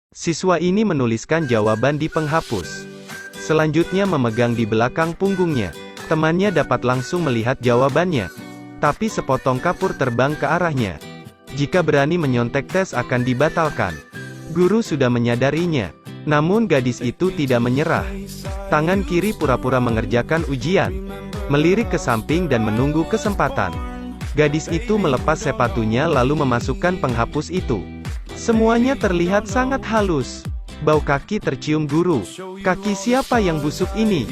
Siswa ini menuliskan jawaban di penghapus. Selanjutnya memegang di belakang punggungnya. Temannya dapat langsung melihat jawabannya. Tapi sepotong kapur terbang ke arahnya. Jika berani menyontek tes akan dibatalkan. Guru sudah menyadarinya. Namun gadis itu tidak menyerah. Tangan kiri pura-pura mengerjakan ujian. Melirik ke samping dan menunggu kesempatan. Gadis itu melepas sepatunya lalu memasukkan penghapus itu. Semuanya terlihat sangat halus. Bau kaki tercium guru. Kaki siapa yang busuk ini?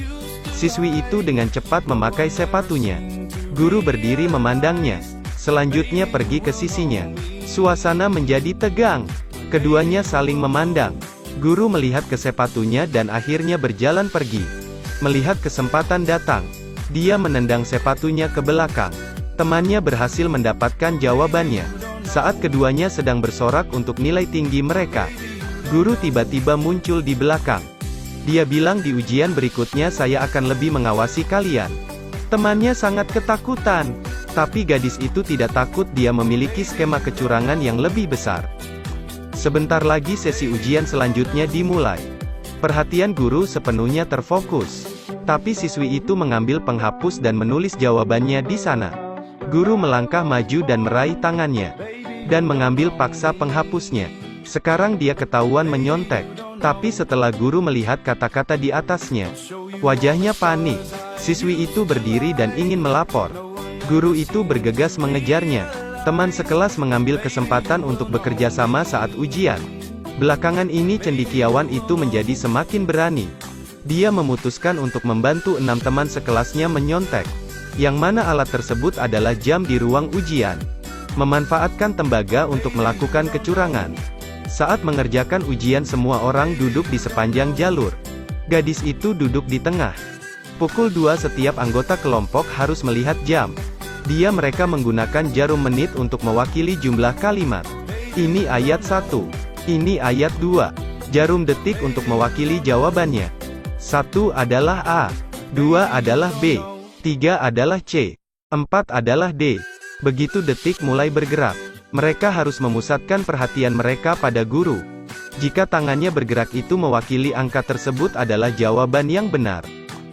Siswi itu dengan cepat memakai sepatunya. Guru berdiri memandangnya. Selanjutnya pergi ke sisinya. Suasana menjadi tegang. Keduanya saling memandang. Guru melihat ke sepatunya dan akhirnya berjalan pergi. Melihat kesempatan datang, dia menendang sepatunya ke belakang. Temannya berhasil mendapatkan jawabannya. Saat keduanya sedang bersorak untuk nilai tinggi mereka, guru tiba-tiba muncul di belakang. Dia bilang di ujian berikutnya saya akan lebih mengawasi kalian. Temannya sangat ketakutan. Tapi gadis itu tidak takut, dia memiliki skema kecurangan yang lebih besar. Sebentar lagi sesi ujian selanjutnya dimulai. Perhatian guru sepenuhnya terfokus. Tapi siswi itu mengambil penghapus dan menulis jawabannya di sana. Guru melangkah maju dan meraih tangannya. Dan mengambil paksa penghapusnya. Sekarang dia ketahuan menyontek. Tapi setelah guru melihat kata-kata di atasnya, wajahnya panik. Siswi itu berdiri dan ingin melapor. Guru itu bergegas mengejarnya. Teman sekelas mengambil kesempatan untuk bekerja sama saat ujian. Belakangan ini cendekiawan itu menjadi semakin berani. Dia memutuskan untuk membantu 6 teman sekelasnya menyontek. Yang mana alat tersebut adalah jam di ruang ujian. Memanfaatkan tembaga untuk melakukan kecurangan. Saat mengerjakan ujian semua orang duduk di sepanjang jalur. Gadis itu duduk di tengah. Pukul 2 setiap anggota kelompok harus melihat jam. Mereka menggunakan jarum menit untuk mewakili jumlah kalimat. Ini ayat 1. Ini ayat 2. Jarum detik untuk mewakili jawabannya. 1 adalah A. 2 adalah B. 3 adalah C. 4 adalah D. Begitu detik mulai bergerak, mereka harus memusatkan perhatian mereka pada guru. Jika tangannya bergerak itu mewakili angka tersebut adalah jawaban yang benar.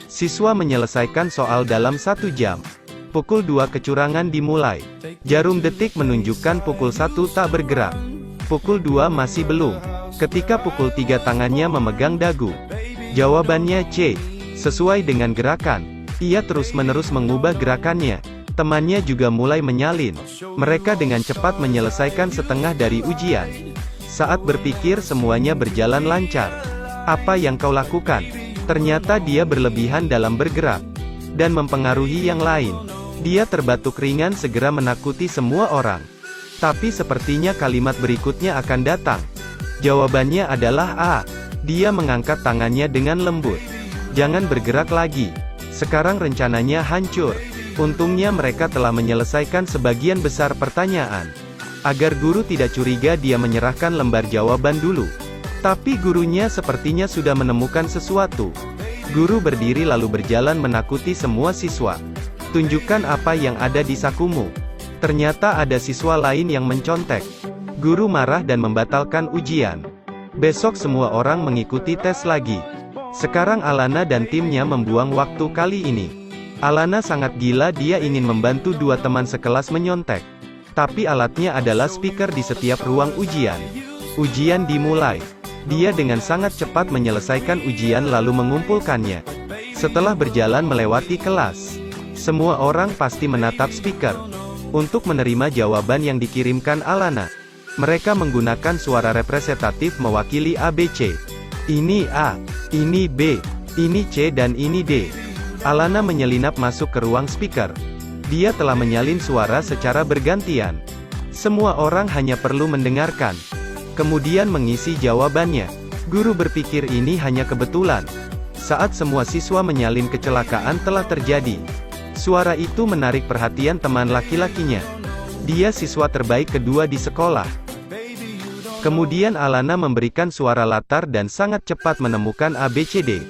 Siswa menyelesaikan soal dalam 1 jam. Pukul 2 kecurangan dimulai. Jarum detik menunjukkan pukul 1 tak bergerak. Pukul 2 masih belum. Ketika pukul 3 tangannya memegang dagu. Jawabannya C. Sesuai dengan gerakan. Ia terus-menerus mengubah gerakannya. Temannya juga mulai menyalin. Mereka dengan cepat menyelesaikan setengah dari ujian. Saat berpikir semuanya berjalan lancar. Apa yang kau lakukan? Ternyata dia berlebihan dalam bergerak. Dan mempengaruhi yang lain. Dia terbatuk ringan segera menakuti semua orang. Tapi sepertinya kalimat berikutnya akan datang. Jawabannya adalah A. Dia mengangkat tangannya dengan lembut. Jangan bergerak lagi. Sekarang rencananya hancur. Untungnya mereka telah menyelesaikan sebagian besar pertanyaan. Agar guru tidak curiga dia menyerahkan lembar jawaban dulu. Tapi gurunya sepertinya sudah menemukan sesuatu. Guru berdiri lalu berjalan menakuti semua siswa. Tunjukkan apa yang ada di sakumu. Ternyata ada siswa lain yang mencontek. Guru marah dan membatalkan ujian. Besok semua orang mengikuti tes lagi. Sekarang Alana dan timnya membuang waktu kali ini. Alana sangat gila, dia ingin membantu 2 teman sekelas menyontek. Tapi alatnya adalah speaker di setiap ruang ujian. Ujian dimulai. Dia dengan sangat cepat menyelesaikan ujian lalu mengumpulkannya. Setelah berjalan melewati kelas, semua orang pasti menatap speaker. Untuk menerima jawaban yang dikirimkan Alana, mereka menggunakan suara representatif mewakili ABC. Ini A, ini B, ini C dan ini D. Alana menyelinap masuk ke ruang speaker. Dia telah menyalin suara secara bergantian. Semua orang hanya perlu mendengarkan. Kemudian mengisi jawabannya. Guru berpikir ini hanya kebetulan. Saat semua siswa menyalin kecelakaan telah terjadi. Suara itu menarik perhatian teman laki-lakinya. Dia siswa terbaik kedua di sekolah. Kemudian Alana memberikan suara latar dan sangat cepat menemukan ABCD.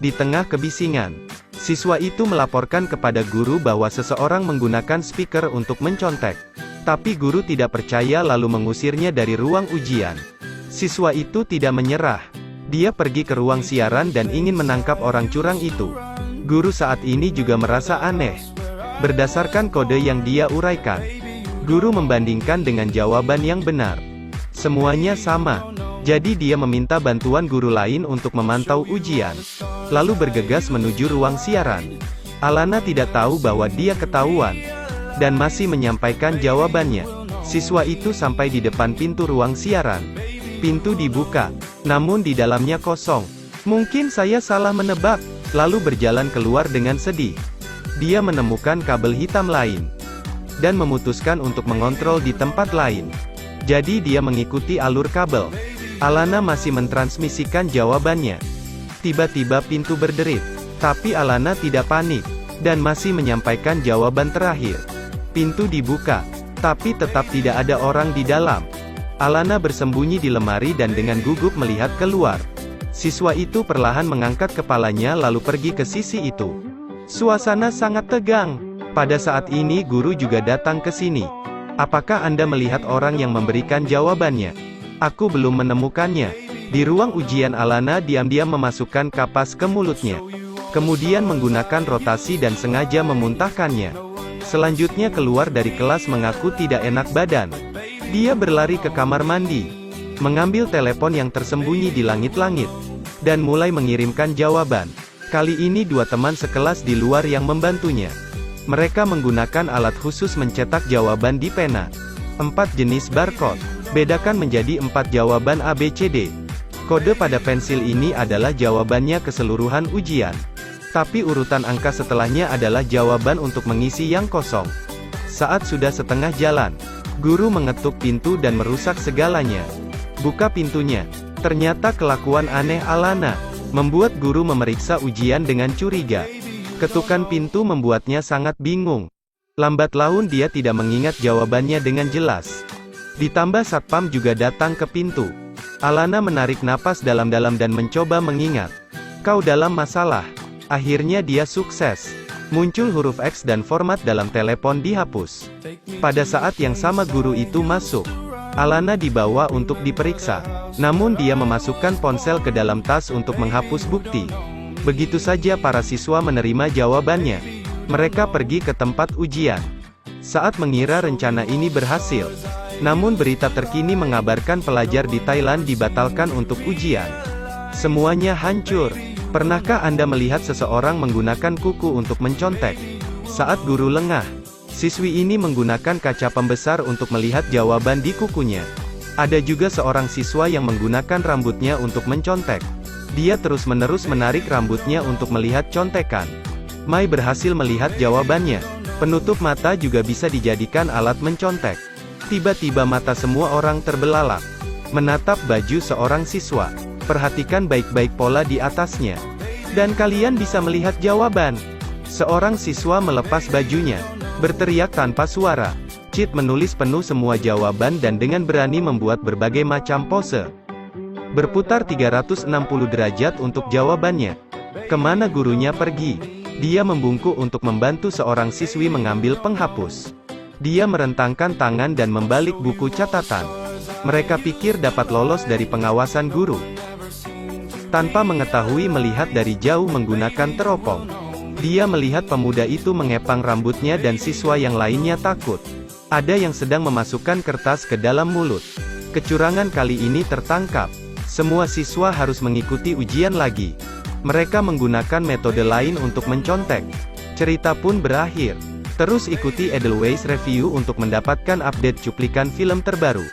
Di tengah kebisingan, siswa itu melaporkan kepada guru bahwa seseorang menggunakan speaker untuk mencontek. Tapi guru tidak percaya lalu mengusirnya dari ruang ujian. Siswa itu tidak menyerah. Dia pergi ke ruang siaran dan ingin menangkap orang curang itu. Guru saat ini juga merasa aneh. Berdasarkan kode yang dia uraikan, guru membandingkan dengan jawaban yang benar. Semuanya sama. Jadi dia meminta bantuan guru lain untuk memantau ujian. Lalu bergegas menuju ruang siaran. Alana tidak tahu bahwa dia ketahuan. Dan masih menyampaikan jawabannya. Siswa itu sampai di depan pintu ruang siaran. Pintu dibuka. Namun di dalamnya kosong. Mungkin saya salah menebak. Lalu berjalan keluar dengan sedih. Dia menemukan kabel hitam lain. Dan memutuskan untuk mengontrol di tempat lain. Jadi dia mengikuti alur kabel. Alana masih mentransmisikan jawabannya. Tiba-tiba pintu berderit. Tapi Alana tidak panik. Dan masih menyampaikan jawaban terakhir. Pintu dibuka. Tapi tetap tidak ada orang di dalam. Alana bersembunyi di lemari dan dengan gugup melihat keluar. Siswa itu perlahan mengangkat kepalanya lalu pergi ke sisi itu. Suasana sangat tegang. Pada saat ini guru juga datang ke sini. Apakah Anda melihat orang yang memberikan jawabannya? Aku belum menemukannya. Di ruang ujian Alana diam-diam memasukkan kapas ke mulutnya. Kemudian menggunakan rotasi dan sengaja memuntahkannya. Selanjutnya keluar dari kelas mengaku tidak enak badan. Dia berlari ke kamar mandi. Mengambil telepon yang tersembunyi di langit-langit. Dan mulai mengirimkan jawaban. Kali ini dua teman sekelas di luar yang membantunya. Mereka menggunakan alat khusus mencetak jawaban di pena. 4 jenis barcode. Bedakan menjadi 4 jawaban ABCD. Kode pada pensil ini adalah jawabannya keseluruhan ujian. Tapi urutan angka setelahnya adalah jawaban untuk mengisi yang kosong. Saat sudah setengah jalan, guru mengetuk pintu dan merusak segalanya. Buka pintunya. Ternyata kelakuan aneh Alana membuat guru memeriksa ujian dengan curiga. Ketukan pintu membuatnya sangat bingung. Lambat laun dia tidak mengingat jawabannya dengan jelas. Ditambah satpam juga datang ke pintu. Alana menarik napas dalam-dalam dan mencoba mengingat. Kau dalam masalah. Akhirnya dia sukses. Muncul huruf X dan format dalam telepon dihapus. Pada saat yang sama guru itu masuk. Alana dibawa untuk diperiksa. Namun dia memasukkan ponsel ke dalam tas untuk menghapus bukti. Begitu saja para siswa menerima jawabannya. Mereka pergi ke tempat ujian. Saat mengira rencana ini berhasil. Namun berita terkini mengabarkan pelajar di Thailand dibatalkan untuk ujian. Semuanya hancur. Pernahkah Anda melihat seseorang menggunakan kuku untuk mencontek? Saat guru lengah, siswi ini menggunakan kaca pembesar untuk melihat jawaban di kukunya. Ada juga seorang siswa yang menggunakan rambutnya untuk mencontek. Dia terus-menerus menarik rambutnya untuk melihat contekan. Mai berhasil melihat jawabannya. Penutup mata juga bisa dijadikan alat mencontek. Tiba-tiba mata semua orang terbelalak. Menatap baju seorang siswa. Perhatikan baik-baik pola di atasnya. Dan kalian bisa melihat jawaban. Seorang siswa melepas bajunya. Berteriak tanpa suara. Cheat menulis penuh semua jawaban dan dengan berani membuat berbagai macam pose. Berputar 360 derajat untuk jawabannya. Kemana gurunya pergi? Dia membungkuk untuk membantu seorang siswi mengambil penghapus. Dia merentangkan tangan dan membalik buku catatan. Mereka pikir dapat lolos dari pengawasan guru. Tanpa mengetahui melihat dari jauh menggunakan teropong. Dia melihat pemuda itu mengepang rambutnya dan siswa yang lainnya takut. Ada yang sedang memasukkan kertas ke dalam mulut. Kecurangan kali ini tertangkap. Semua siswa harus mengikuti ujian lagi. Mereka menggunakan metode lain untuk mencontek. Cerita pun berakhir. Terus ikuti Edelweiss Review untuk mendapatkan update cuplikan film terbaru.